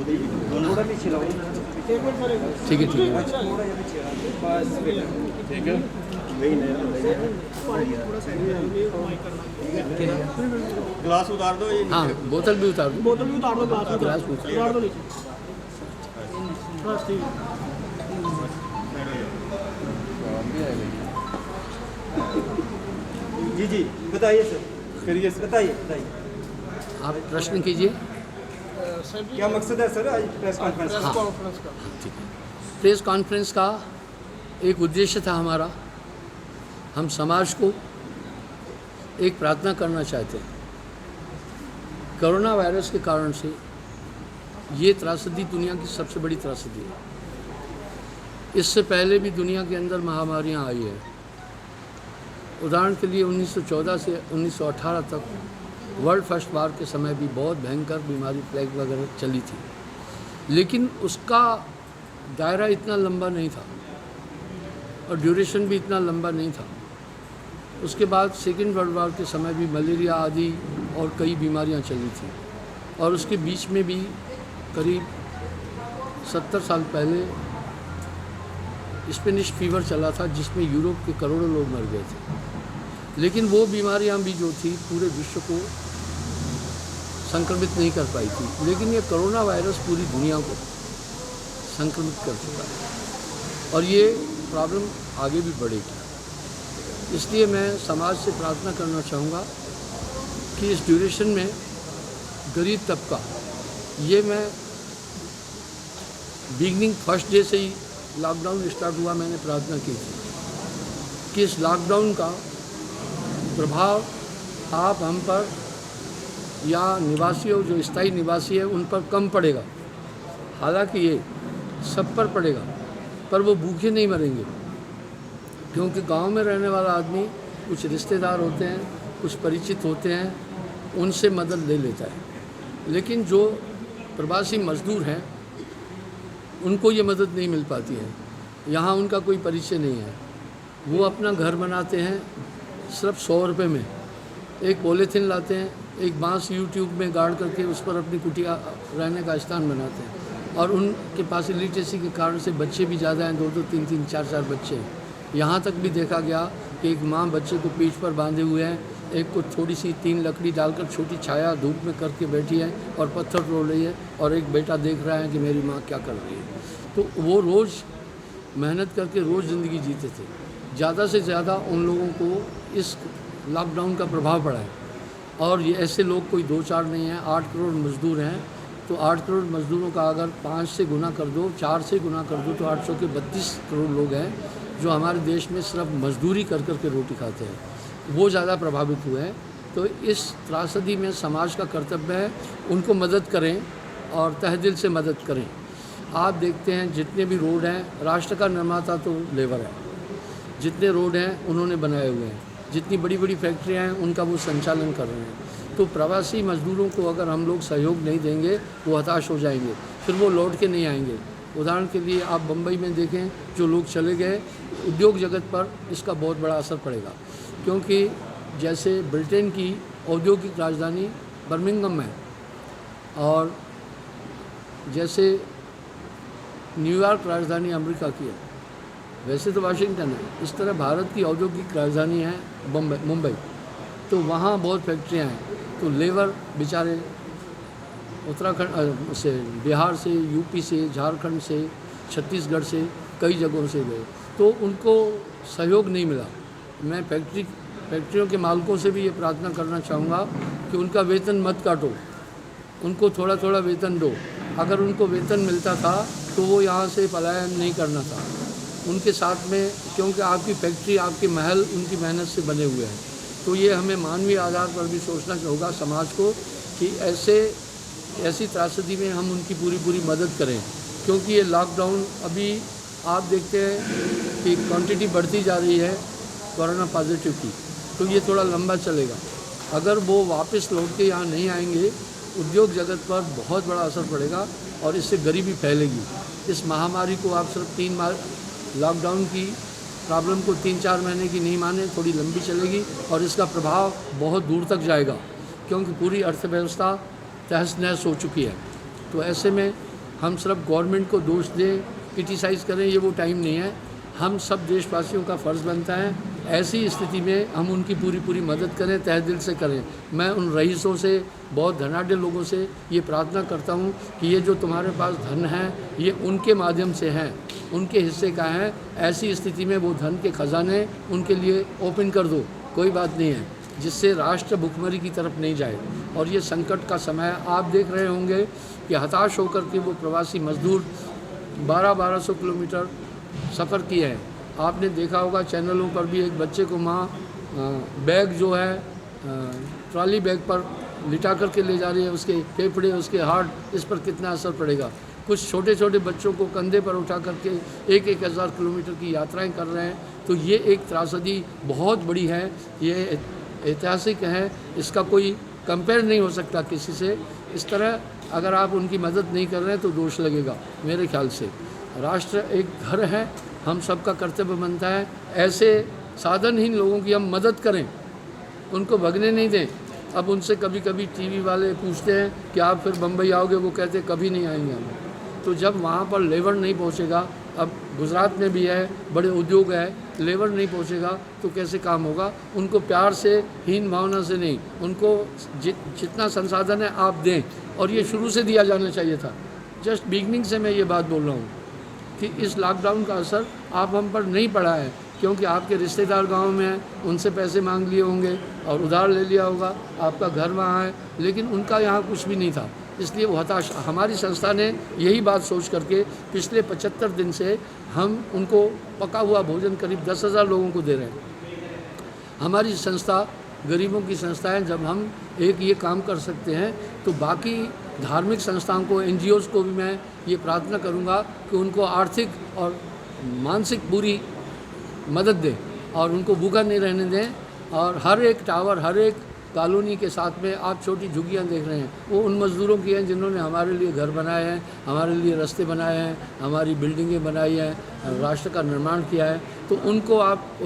ठीक है, ठीक है। ग्लास उतार दो ये। हाँ, बोतल भी उतार दो। बोतल भी उतार दो, ग्लास भी उतार दो नीचे। बस ठीक है। जी जी बताइए सर, करिए सर, बताइए बताइए आप प्रश्न कीजिए। क्या मकसद है सर आज प्रेस कॉन्फ्रेंस? प्रेस कॉन्फ्रेंस का ठीक है। प्रेस कॉन्फ्रेंस का एक उद्देश्य था हमारा, हम समाज को एक प्रार्थना करना चाहते हैं। कोरोना वायरस के कारण से ये त्रासदी दुनिया की सबसे बड़ी त्रासदी है। इससे पहले भी दुनिया के अंदर महामारियां आई हैं। उदाहरण के लिए 1914 से 1918 तक वर्ल्ड फर्स्ट वार के समय भी बहुत भयंकर बीमारी प्लेग वगैरह चली थी, लेकिन उसका दायरा इतना लंबा नहीं था और ड्यूरेशन भी इतना लंबा नहीं था। उसके बाद सेकेंड वर्ल्ड वार के समय भी मलेरिया आदि और कई बीमारियां चली थी, और उसके बीच में भी करीब 70 साल पहले स्पेनिश फीवर चला था, जिसमें यूरोप के करोड़ों लोग मर गए थे। लेकिन वो बीमारियां भी जो थी पूरे विश्व को संक्रमित नहीं कर पाई थी, लेकिन ये कोरोना वायरस पूरी दुनिया को संक्रमित कर चुका है और ये प्रॉब्लम आगे भी बढ़ेगी। इसलिए मैं समाज से प्रार्थना करना चाहूँगा कि इस ड्यूरेशन में गरीब तबका, ये मैं बिगनिंग फर्स्ट डे से ही लॉकडाउन स्टार्ट हुआ मैंने प्रार्थना की थी कि इस लॉकडाउन का प्रभाव आप हम पर या निवासियों जो स्थायी निवासी है उन पर कम पड़ेगा। हालांकि ये सब पर पड़ेगा, पर वो भूखे नहीं मरेंगे, क्योंकि गांव में रहने वाला आदमी कुछ रिश्तेदार होते हैं, कुछ परिचित होते हैं, उनसे मदद ले लेता है। लेकिन जो प्रवासी मजदूर हैं उनको ये मदद नहीं मिल पाती है। यहाँ उनका कोई परिचय नहीं है, वो अपना घर बनाते हैं सिर्फ 100 रुपये में। एक पॉलीथीन लाते हैं, एक बांस यूट्यूब में गाड़ करके उस पर अपनी कुटिया रहने का स्थान बनाते हैं, और उनके पास इलिटरेसी के कारण से बच्चे भी ज़्यादा हैं, 2-2, 3-3, 4-4 बच्चे हैं। यहाँ तक भी देखा गया कि एक माँ बच्चे को पीठ पर बांधे हुए हैं, एक को थोड़ी सी 3 लकड़ी डालकर छोटी छाया धूप में करके बैठी है और पत्थर तोड़ रही है, और एक बेटा देख रहा है कि मेरी माँ क्या कर रही है। तो वो रोज़ मेहनत करके रोज़ ज़िंदगी जीते थे। ज़्यादा से ज़्यादा उन लोगों को इस लॉकडाउन का प्रभाव पड़ा है, और ये ऐसे लोग कोई 2-4 नहीं हैं, 8 करोड़ मज़दूर हैं। तो 8 करोड़ मज़दूरों का अगर 5 से गुना कर दो, 4 से गुना कर दो, तो 800 के 32 करोड़ लोग हैं जो हमारे देश में सिर्फ मजदूरी कर कर के रोटी खाते हैं। वो ज़्यादा प्रभावित हुए हैं। तो इस त्रासदी में समाज का कर्तव्य है उनको मदद करें और तहे दिल से मदद करें। आप देखते हैं जितने भी रोड हैं, राष्ट्र का निर्माता तो लेबर है, जितने रोड हैं उन्होंने बनाए हुए हैं, जितनी बड़ी बड़ी फैक्ट्रियां हैं उनका वो संचालन कर रहे हैं। तो प्रवासी मजदूरों को अगर हम लोग सहयोग नहीं देंगे वो हताश हो जाएंगे, फिर वो लौट के नहीं आएंगे। उदाहरण के लिए आप बम्बई में देखें, जो लोग चले गए, उद्योग जगत पर इसका बहुत बड़ा असर पड़ेगा, क्योंकि जैसे ब्रिटेन की औद्योगिक राजधानी बर्मिंघम है और जैसे न्यूयॉर्क राजधानी अमेरिका की है, वैसे तो वाशिंगटन है, इस तरह भारत की औद्योगिक राजधानी है मुंबई। तो वहाँ बहुत फैक्ट्रियाँ हैं, तो लेबर बेचारे उत्तराखंड से, बिहार से, यूपी से, झारखंड से, छत्तीसगढ़ से, कई जगहों से गए, तो उनको सहयोग नहीं मिला। मैं फैक्ट्रियों के मालिकों से भी ये प्रार्थना करना चाहूँगा कि उनका वेतन मत काटो, उनको थोड़ा थोड़ा वेतन दो। अगर उनको वेतन मिलता था तो वो यहाँ से पलायन नहीं करना था उनके साथ में, क्योंकि आपकी फैक्ट्री, आपके महल उनकी मेहनत से बने हुए हैं। तो ये हमें मानवीय आधार पर भी सोचना होगा समाज को कि ऐसी त्रासदी में हम उनकी पूरी मदद करें, क्योंकि ये लॉकडाउन अभी आप देखते हैं कि क्वांटिटी बढ़ती जा रही है कोरोना पॉजिटिव की, तो ये थोड़ा लंबा चलेगा। अगर वो वापस लौट के यहाँ नहीं आएंगे, उद्योग जगत पर बहुत बड़ा असर पड़ेगा और इससे गरीबी फैलेगी। इस महामारी को आप सिर्फ 3 माह लॉकडाउन की प्रॉब्लम को 3-4 महीने की नहीं माने, थोड़ी लंबी चलेगी और इसका प्रभाव बहुत दूर तक जाएगा, क्योंकि पूरी अर्थव्यवस्था तहस नहस हो चुकी है। तो ऐसे में हम सिर्फ गवर्नमेंट को दोष दें, क्रिटिसाइज़ करें, ये वो टाइम नहीं है। हम सब देशवासियों का फ़र्ज़ बनता है ऐसी स्थिति में हम उनकी पूरी मदद करें, तहे दिल से करें। मैं उन रईसों से, बहुत धनाढ्य लोगों से ये प्रार्थना करता हूँ कि ये जो तुम्हारे पास धन है ये उनके माध्यम से हैं, उनके हिस्से का है। ऐसी स्थिति में वो धन के खजाने उनके लिए ओपन कर दो, कोई बात नहीं है, जिससे राष्ट्र भुखमरी की तरफ नहीं जाए। और ये संकट का समय आप देख रहे होंगे कि हताश होकर के वो प्रवासी मजदूर 1200 किलोमीटर सफ़र किए हैं। आपने देखा होगा चैनलों पर भी, एक बच्चे को माँ बैग जो है ट्रॉली बैग पर लिटा करके ले जा रही है, उसके फेफड़े, उसके हार्ट, इस पर कितना असर पड़ेगा। कुछ छोटे छोटे बच्चों को कंधे पर उठा करके 1-1 हज़ार किलोमीटर की यात्राएं कर रहे हैं। तो ये एक त्रासदी बहुत बड़ी है, ये ऐतिहासिक है, इसका कोई कंपेयर नहीं हो सकता किसी से। इस तरह अगर आप उनकी मदद नहीं कर रहे हैं तो दोष लगेगा मेरे ख्याल से। राष्ट्र एक घर है, हम सबका कर्तव्य बनता है ऐसे साधनहीन लोगों की हम मदद करें, उनको भगने नहीं दें। अब उनसे कभी कभी टीवी वाले पूछते हैं कि आप फिर बम्बई आओगे, वो कहते हैं कभी नहीं आएंगे हम। तो जब वहाँ पर लेबर नहीं पहुँचेगा, अब गुजरात में भी है, बड़े उद्योग है, लेबर नहीं पहुँचेगा तो कैसे काम होगा। उनको प्यार से, हीन भावना से नहीं, उनको जितना संसाधन है आप दें, और ये शुरू से दिया जाना चाहिए था। जस्ट बिगनिंग से मैं ये बात बोल रहा हूँ कि इस लॉकडाउन का असर आप हम पर नहीं पड़ा है, क्योंकि आपके रिश्तेदार गांव में हैं, उनसे पैसे मांग लिए होंगे और उधार ले लिया होगा, आपका घर वहाँ है, लेकिन उनका यहाँ कुछ भी नहीं था, इसलिए वो हताश। हमारी संस्था ने यही बात सोच करके पिछले 75 दिन से हम उनको पका हुआ भोजन करीब 10,000 लोगों को दे रहे हैं। हमारी संस्था गरीबों की संस्था है। जब हम एक ये काम कर सकते हैं तो बाकी धार्मिक संस्थाओं को, NGOs को भी मैं ये प्रार्थना करूँगा कि उनको आर्थिक और मानसिक पूरी मदद दें और उनको भूखा नहीं रहने दें। और हर एक टावर, हर एक कॉलोनी के साथ में आप छोटी झुग्गियाँ देख रहे हैं, वो उन मज़दूरों की हैं जिन्होंने हमारे लिए घर बनाए हैं, हमारे लिए रास्ते बनाए हैं, हमारी बिल्डिंगें बनाई हैं, राष्ट्र का निर्माण किया है। तो उनको आप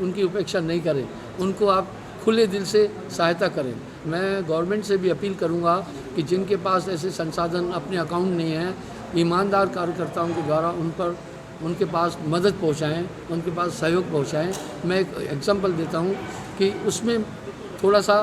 उनकी उपेक्षा नहीं करें, उनको आप खुले दिल से सहायता करें। मैं गवर्नमेंट से भी अपील करूंगा कि जिनके पास ऐसे संसाधन, अपने अकाउंट नहीं हैं, ईमानदार कार्यकर्ताओं के द्वारा उनके पास मदद पहुंचाएं, उनके पास सहयोग पहुंचाएं। मैं एक एग्जांपल देता हूं कि उसमें थोड़ा सा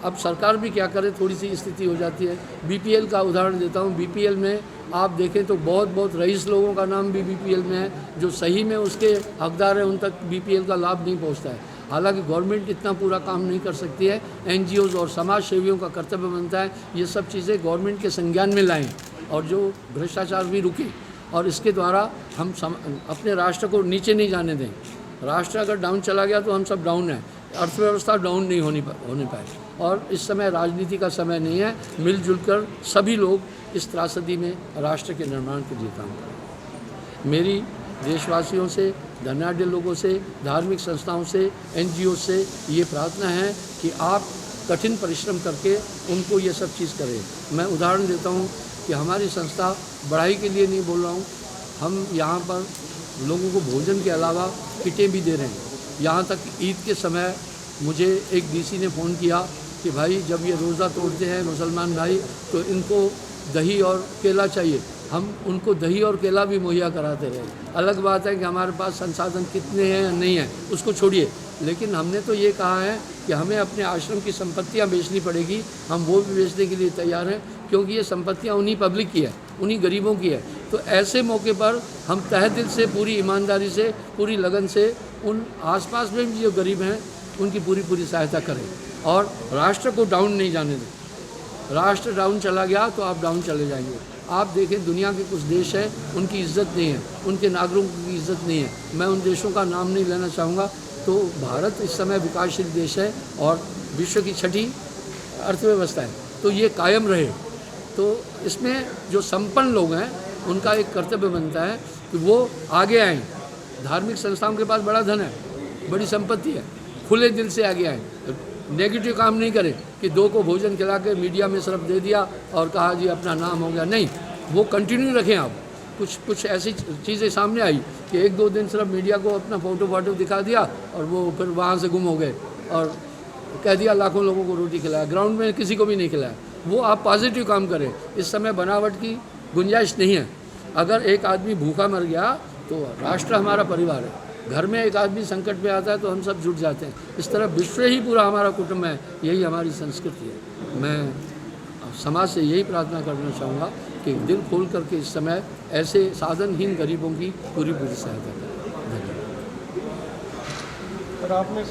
अब सरकार भी क्या करे, थोड़ी सी स्थिति हो जाती है। BPL का उदाहरण देता हूं। BPL में आप देखें तो बहुत रईस लोगों का नाम भी BPL में है, जो सही में उसके हकदार हैं, उन तक BPL का लाभ नहीं पहुँचता है। हालांकि गवर्नमेंट इतना पूरा काम नहीं कर सकती है, NGOs और समाज सेवियों का कर्तव्य बनता है ये सब चीज़ें गवर्नमेंट के संज्ञान में लाएं और जो भ्रष्टाचार भी रुके, और इसके द्वारा हम अपने राष्ट्र को नीचे नहीं जाने दें। राष्ट्र अगर डाउन चला गया तो हम सब डाउन हैं, अर्थव्यवस्था डाउन नहीं होने पाए। और इस समय राजनीति का समय नहीं है, मिलजुल कर सभी लोग इस त्रासदी में राष्ट्र के निर्माण के लिए काम करें। मेरी देशवासियों से, धनाढ्य लोगों से, धार्मिक संस्थाओं से, NGO से ये प्रार्थना है कि आप कठिन परिश्रम करके उनको ये सब चीज़ करें। मैं उदाहरण देता हूँ कि हमारी संस्था बढ़ाई के लिए नहीं बोल रहा हूँ, हम यहाँ पर लोगों को भोजन के अलावा किटें भी दे रहे हैं। यहाँ तक ईद के समय मुझे एक DC ने फ़ोन किया कि भाई जब ये रोज़ा तोड़ते हैं मुसलमान भाई तो इनको दही और केला चाहिए। हम उनको दही और केला भी मुहैया कराते रहे। अलग बात है कि हमारे पास संसाधन कितने हैं या नहीं हैं, उसको छोड़िए, लेकिन हमने तो ये कहा है कि हमें अपने आश्रम की संपत्तियां बेचनी पड़ेगी। हम वो भी बेचने के लिए तैयार हैं, क्योंकि ये संपत्तियां उन्हीं पब्लिक की है, उन्हीं गरीबों की है। तो ऐसे मौके पर हम तहे दिल से, पूरी ईमानदारी से, पूरी लगन से उन आसपास में भी जो गरीब हैं उनकी पूरी सहायता करें और राष्ट्र को डाउन नहीं जाने दें। राष्ट्र डाउन चला गया तो आप डाउन चले जाएंगे। आप देखें दुनिया के कुछ देश हैं, उनकी इज़्ज़त नहीं है, उनके नागरिकों की इज़्ज़त नहीं है। मैं उन देशों का नाम नहीं लेना चाहूँगा। तो भारत इस समय विकासशील देश है और विश्व की 6ठी अर्थव्यवस्था है, तो ये कायम रहे। तो इसमें जो संपन्न लोग हैं उनका एक कर्तव्य बनता है कि वो आगे आएँ। धार्मिक संस्थाओं के पास बड़ा धन है, बड़ी संपत्ति है, खुले दिल से आगे आएँ। नेगेटिव काम नहीं करें कि 2 को भोजन खिला के मीडिया में सिर्फ दे दिया और कहा जी अपना नाम हो गया। नहीं, वो कंटिन्यू रखें। आप कुछ ऐसी चीज़ें सामने आई कि 1-2 दिन सिर्फ मीडिया को अपना फ़ोटो दिखा दिया और वो फिर वहाँ से गुम हो गए और कह दिया लाखों लोगों को रोटी खिलाया, ग्राउंड में किसी को भी नहीं खिलाया। वो आप पॉजिटिव काम करें। इस समय बनावट की गुंजाइश नहीं है। अगर एक आदमी भूखा मर गया तो राष्ट्र हमारा परिवार है। घर में एक आदमी संकट में आता है तो हम सब जुट जाते हैं। इस तरह विश्व ही पूरा हमारा कुटुंब है, यही हमारी संस्कृति है। मैं समाज से यही प्रार्थना करना चाहूँगा कि दिल खोल करके इस समय ऐसे साधनहीन गरीबों की पूरी सहायता करें। धन्यवाद। और आपने